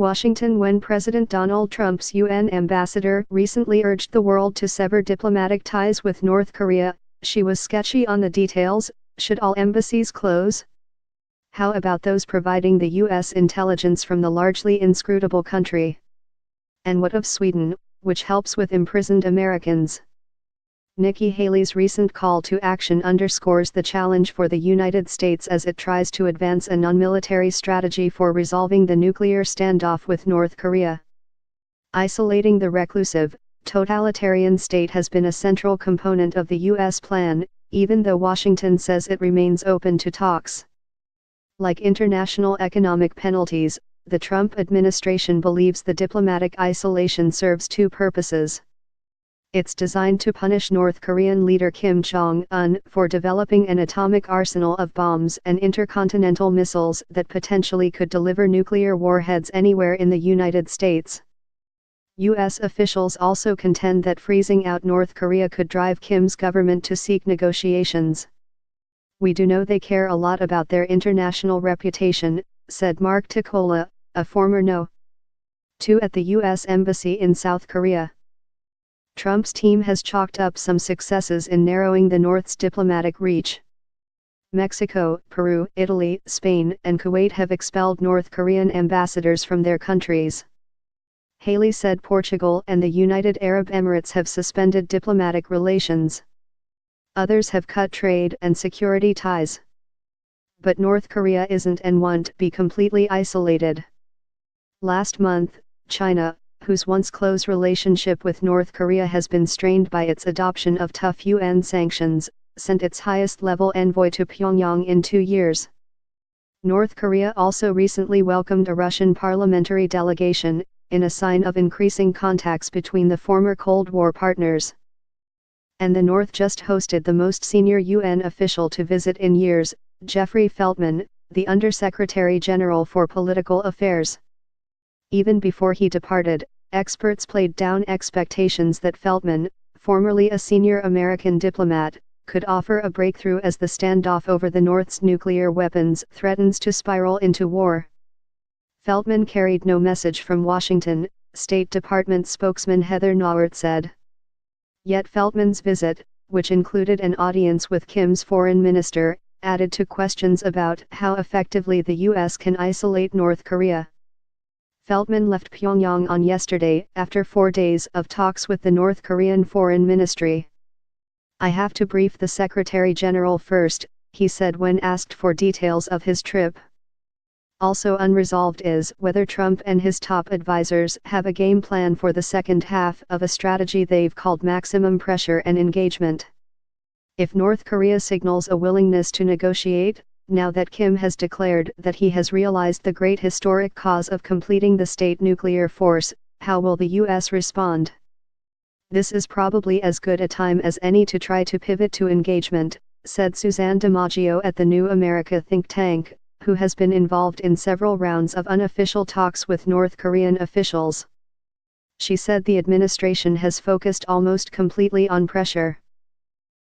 Washington. When President Donald Trump's UN ambassador recently urged the world to sever diplomatic ties with North Korea, she was sketchy on the details. Should all embassies close? How about those providing the U.S. intelligence from the largely inscrutable country? And what of Sweden, which helps with imprisoned Americans? Nikki Haley's recent call to action underscores the challenge for the United States as it tries to advance a non-military strategy for resolving the nuclear standoff with North Korea. Isolating the reclusive, totalitarian state has been a central component of the U.S. plan, even though Washington says it remains open to talks. Like international economic penalties, the Trump administration believes the diplomatic isolation serves two purposes. It's designed to punish North Korean leader Kim Jong-un for developing an atomic arsenal of bombs and intercontinental missiles that potentially could deliver nuclear warheads anywhere in the United States. U.S. officials also contend that freezing out North Korea could drive Kim's government to seek negotiations. "We do know they care a lot about their international reputation," said Mark Ticola, a former No. 2 at the U.S. Embassy in South Korea. Trump's team has chalked up some successes in narrowing the North's diplomatic reach. Mexico, Peru, Italy, Spain, and Kuwait have expelled North Korean ambassadors from their countries. Haley said Portugal and the United Arab Emirates have suspended diplomatic relations. Others have cut trade and security ties. But North Korea isn't and won't be completely isolated. Last month, China, whose once close relationship with North Korea has been strained by its adoption of tough UN sanctions, sent its highest-level envoy to Pyongyang in 2 years. North Korea also recently welcomed a Russian parliamentary delegation, in a sign of increasing contacts between the former Cold War partners. And the North just hosted the most senior UN official to visit in years, Jeffrey Feltman, the Undersecretary General for Political Affairs. Even before he departed, experts played down expectations that Feltman, formerly a senior American diplomat, could offer a breakthrough as the standoff over the North's nuclear weapons threatens to spiral into war. Feltman carried no message from Washington, State Department spokesman Heather Nauert said. Yet Feltman's visit, which included an audience with Kim's foreign minister, added to questions about how effectively the U.S. can isolate North Korea. Feltman left Pyongyang on yesterday after 4 days of talks with the North Korean Foreign Ministry. "I have to brief the Secretary General first," he said when asked for details of his trip. Also unresolved is whether Trump and his top advisors have a game plan for the second half of a strategy they've called maximum pressure and engagement. If North Korea signals a willingness to negotiate, now that Kim has declared that he has realized the great historic cause of completing the state nuclear force, how will the U.S. respond? "This is probably as good a time as any to try to pivot to engagement," said Suzanne DiMaggio at the New America think tank, who has been involved in several rounds of unofficial talks with North Korean officials. She said the administration has focused almost completely on pressure.